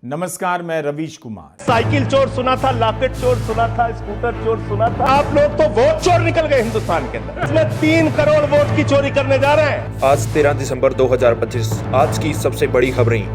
नमस्कार, मैं रवीश कुमार। साइकिल चोर सुना था, लॉकेट चोर सुना था, स्कूटर चोर सुना था। आप लोग तो वोट चोर निकल गए हिंदुस्तान के अंदर। इसमें 3 करोड़ वोट की चोरी करने जा रहे हैं। आज 13 दिसंबर 2025 आज की सबसे बड़ी खबरें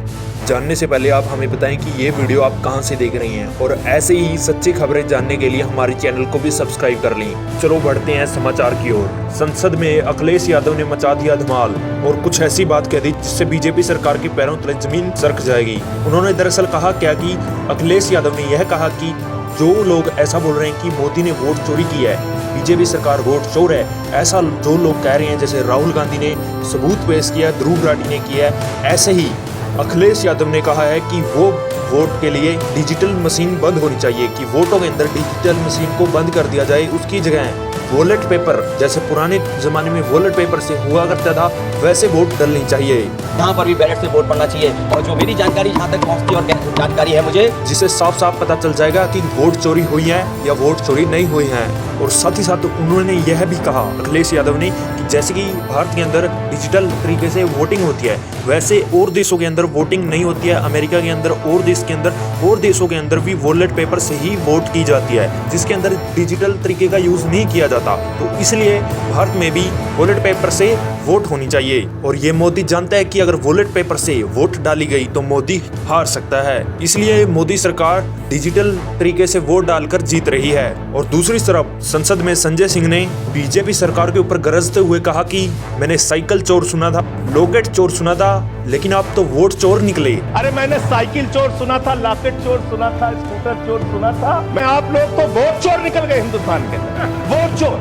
जानने से पहले आप हमें बताएं कि ये वीडियो आप कहां से देख रही हैं और ऐसे ही सच्ची खबरें जानने के लिए हमारे चैनल को भी सब्सक्राइब कर लें। चलो बढ़ते हैं समाचार की ओर। संसद में अखिलेश यादव ने मचा दिया धमाल और कुछ ऐसी बात कह दी जिससे बीजेपी सरकार के पैरों तले जमीन सरक जाएगी। उन्होंने दरअसल कहा क्या कि अखिलेश यादव ने यह कहा कि जो लोग ऐसा बोल रहे हैं कि मोदी ने वोट चोरी किया है, बीजेपी सरकार वोट चोर है, ऐसा जो लोग कह रहे हैं, जैसे राहुल गांधी ने सबूत पेश किया, ध्रुव राठी ने किया है, ऐसे ही अखिलेश यादव ने कहा है कि वो वोट के लिए डिजिटल मशीन बंद होनी चाहिए, कि वोटों के अंदर डिजिटल मशीन को बंद कर दिया जाए, उसकी जगह वॉलेट पेपर, जैसे पुराने जमाने में वॉलेट पेपर से हुआ करता था, वैसे वोट डालनी चाहिए। यहाँ पर भी बैलेट से वोट पड़ना चाहिए। और जो मेरी जानकारी जहाँ तक पहुँचती है और जानकारी है मुझे, जिससे साफ साफ पता चल जाएगा कि वोट चोरी हुई है या वोट चोरी नहीं हुई है। और साथ ही साथ उन्होंने यह भी कहा, अखिलेश यादव ने, कि जैसे कि भारत के अंदर डिजिटल तरीके से वोटिंग होती है, वैसे और देशों के अंदर वोटिंग नहीं होती है। अमेरिका के अंदर और देश के अंदर और देशों के अंदर भी वॉलेट पेपर से ही वोट की जाती है, जिसके अंदर डिजिटल तरीके का यूज नहीं किया जाता। तो इसलिए भारत में भी वॉलेट पेपर से वोट होनी चाहिए। और ये मोदी जानता है कि अगर वॉलेट पेपर से वोट डाली गई तो मोदी हार सकता है, इसलिए मोदी सरकार डिजिटल तरीके से वोट डालकर जीत रही है। और दूसरी तरफ संसद में संजय सिंह ने बीजेपी सरकार के ऊपर गरजते हुए कहा कि मैंने साइकिल चोर सुना था, लॉकेट चोर सुना था, लेकिन आप तो वोट चोर निकले। अरे मैंने साइकिल चोर सुना था, लॉकेट चोर सुना था, स्कूटर चोर सुना था। मैं आप लोग तो वोट चोर निकल गए हिंदुस्तान के अंदर। वोट चोर।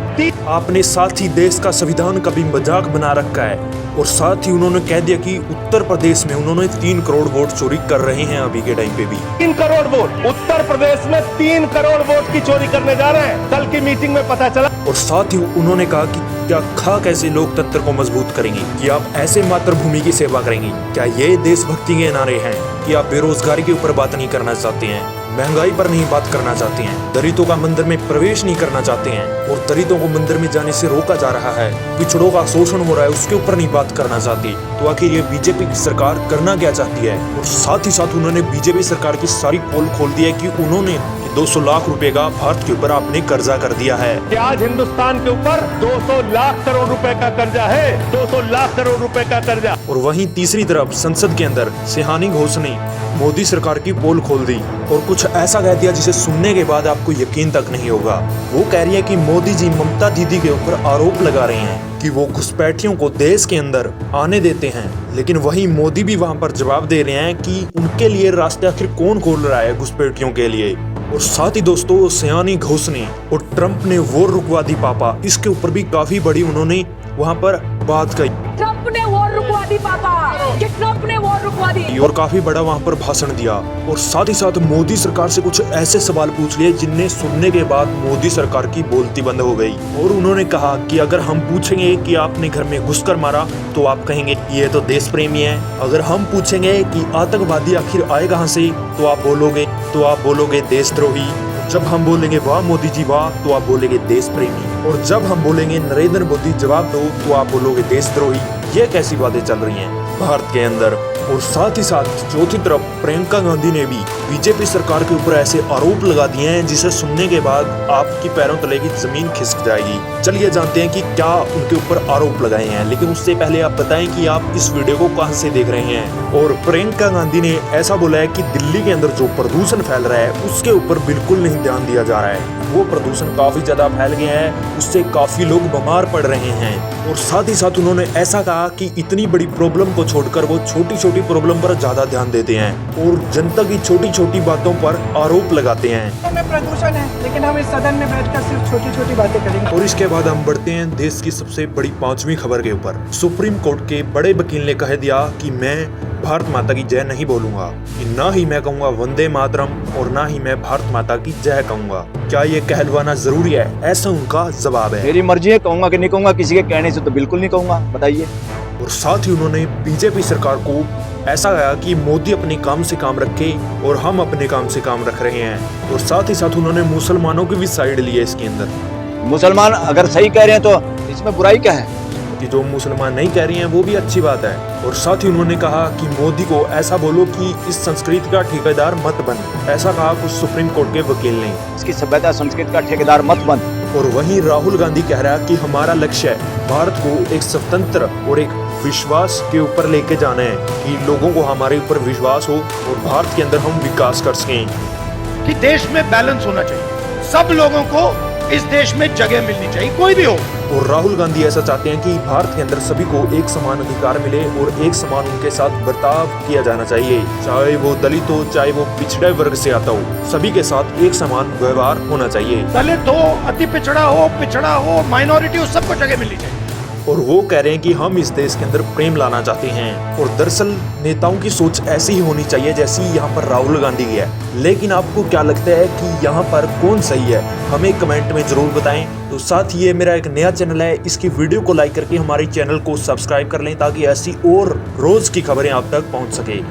आपने साथ ही देश का संविधान का भी मजाक बना रखा है। और साथ ही उन्होंने कह दिया कि उत्तर प्रदेश में उन्होंने 3 करोड़ वोट चोरी कर रहे हैं अभी के टाइम पे भी। 3 करोड़ वोट उत्तर प्रदेश में 3 करोड़ वोट की चोरी करने जा रहे हैं। कल की मीटिंग में पता चला। और साथ ही उन्होंने कहा कि क्या खा कैसे लोकतंत्र को मजबूत करेंगी, कि आप ऐसे मातृभूमि की सेवा करेंगी। क्या ये देशभक्ति के नारे हैं कि आप बेरोजगारी के ऊपर बात नहीं करना चाहते हैं, महंगाई पर नहीं बात करना चाहते हैं, दलितों का मंदिर में प्रवेश नहीं करना चाहते हैं और दलितों को मंदिर में जाने से रोका जा रहा है, पिछड़ों का शोषण हो रहा है, उसके ऊपर नहीं बात करना चाहती। तो आखिर ये बीजेपी की सरकार करना क्या चाहती है? और साथ ही साथ उन्होंने बीजेपी सरकार की सारी पोल खोल दी है कि उन्होंने 200 लाख रुपए का भारत के ऊपर आपने कर्जा कर दिया है। कि आज हिंदुस्तान के ऊपर 200 लाख करोड़ रुपए का कर्जा है। 200 लाख करोड़ रुपए का कर्जा। और वहीं तीसरी तरफ संसद के अंदर सिहानी घोष ने मोदी सरकार की पोल खोल दी और कुछ ऐसा कह दिया जिसे सुनने के बाद आपको यकीन तक नहीं होगा। वो कह रही है कि मोदी जी ममता दीदी के ऊपर आरोप लगा रहे हैं कि वो घुसपैठियों को देश के अंदर आने देते हैं, लेकिन वहीं मोदी भी वहां पर जवाब दे रहे हैं कि उनके लिए रास्ते आखिर कौन खोल रहा है घुसपैठियों के लिए। और साथ ही दोस्तों, सियानी घोष ने और ट्रंप ने वॉर रुकवा दी पापा, इसके ऊपर भी काफी बड़ी उन्होंने वहां पर बात कही। ट्रंप ने वॉर रुकवा दी पापा, कि ट्रंप ने वॉर रुकवा दी। और काफी बड़ा वहां पर भाषण दिया। और साथ ही साथ मोदी सरकार से कुछ ऐसे सवाल पूछ लिए जिन्हें सुनने के बाद मोदी सरकार की बोलती बंद हो गई। और उन्होंने कहा कि अगर हम पूछेंगे कि आपने घर में घुसकर मारा तो आप कहेंगे ये तो देश प्रेमी है। अगर हम पूछेंगे कि आतंकवादी आखिर आए कहां से तो आप बोलोगे देशद्रोही। जब हम बोलेंगे वाह मोदी जी वाह तो आप बोलेंगे देश प्रेमी। और जब हम बोलेंगे नरेंद्र मोदी जवाब दो तो आप बोलोगे देशद्रोही। ये कैसी बातें चल रही हैं भारत के अंदर। और साथ ही साथ चौथी तरफ प्रियंका गांधी ने भी बीजेपी सरकार के ऊपर ऐसे आरोप लगा दिए हैं जिसे सुनने के बाद आपकी पैरों तले की जमीन खिसक जाएगी। चलिए जानते हैं कि क्या उनके ऊपर आरोप लगाए हैं, लेकिन उससे पहले आप बताएं कि आप इस वीडियो को कहां से देख रहे हैं। और प्रियंका गांधी ने ऐसा बोला है कि दिल्ली के अंदर जो प्रदूषण फैल रहा है उसके ऊपर बिल्कुल नहीं ध्यान दिया जा रहा है। वो प्रदूषण काफी ज्यादा फैल गया है, उससे काफी लोग बीमार पड़ रहे हैं। और साथ ही साथ उन्होंने ऐसा कहा कि इतनी बड़ी प्रॉब्लम को छोड़कर वो छोटी छोटी प्रॉब्लम पर ज्यादा ध्यान देते हैं और जनता की छोटी छोटी बातों पर आरोप लगाते हैं। में प्रदूषण है, लेकिन हम इस सदन में बैठकर सिर्फ छोटी छोटी बातें करेंगे। और इसके बाद हम बढ़ते हैं देश की सबसे बड़ी 5वीं खबर के ऊपर। सुप्रीम कोर्ट के बड़े वकील ने कह दिया कि मैं भारत माता की जय नहीं बोलूंगा, कि ना ही मैं कहूंगा वंदे मातरम और ना ही मैं भारत माता की जय कहूंगा। क्या ये कहलवाना जरूरी है? ऐसा उनका जवाब है। मेरी मर्जी है, कहूंगा कि नहीं कहूंगा, किसी के कहने से तो बिल्कुल नहीं कहूंगा। बताइए। और साथ ही उन्होंने बीजेपी सरकार को ऐसा कहा कि मोदी अपने काम से काम रखे और हम अपने काम से काम रख रहे हैं। और साथ ही साथ उन्होंने मुसलमानों की भी साइड ली है इसके अंदर। मुसलमान अगर सही कह रहे हैं तो इसमें बुराई क्या है? कि जो मुसलमान नहीं कह रही हैं वो भी अच्छी बात है। और साथ ही उन्होंने कहा कि मोदी को ऐसा बोलो कि इस संस्कृति का ठेकेदार मत बन। ऐसा कहा कुछ सुप्रीम कोर्ट के वकील ने। इसकी सभ्यता संस्कृति का ठेकेदार मत बन। और वहीं राहुल गांधी कह रहा है कि हमारा लक्ष्य है भारत को एक स्वतंत्र और एक विश्वास के ऊपर लेके जाना है, कि लोगों को हमारे ऊपर विश्वास हो और भारत के अंदर हम विकास कर सकें। कि देश में बैलेंस होना चाहिए, सब लोगों को इस देश में जगह मिलनी चाहिए, कोई भी हो। और राहुल गांधी ऐसा चाहते हैं कि भारत के अंदर सभी को एक समान अधिकार मिले और एक समान उनके साथ बर्ताव किया जाना चाहिए, चाहे वो दलित हो चाहे वो पिछड़े वर्ग से आता हो, सभी के साथ एक समान व्यवहार होना चाहिए। दलित हो, अति पिछड़ा हो, माइनॉरिटी हो, सबको जगह मिलनी चाहिए। और वो कह रहे हैं कि हम इस देश के अंदर प्रेम लाना चाहते हैं। और दरअसल नेताओं की सोच ऐसी ही होनी चाहिए जैसी यहाँ पर राहुल गांधी की है। लेकिन आपको क्या लगता है कि यहाँ पर कौन सही है, हमें कमेंट में जरूर बताएं। तो साथ ही ये मेरा एक नया चैनल है, इसकी वीडियो को लाइक करके हमारे चैनल को सब्सक्राइब कर लें ताकि ऐसी और रोज की खबरें आप तक पहुँच सके।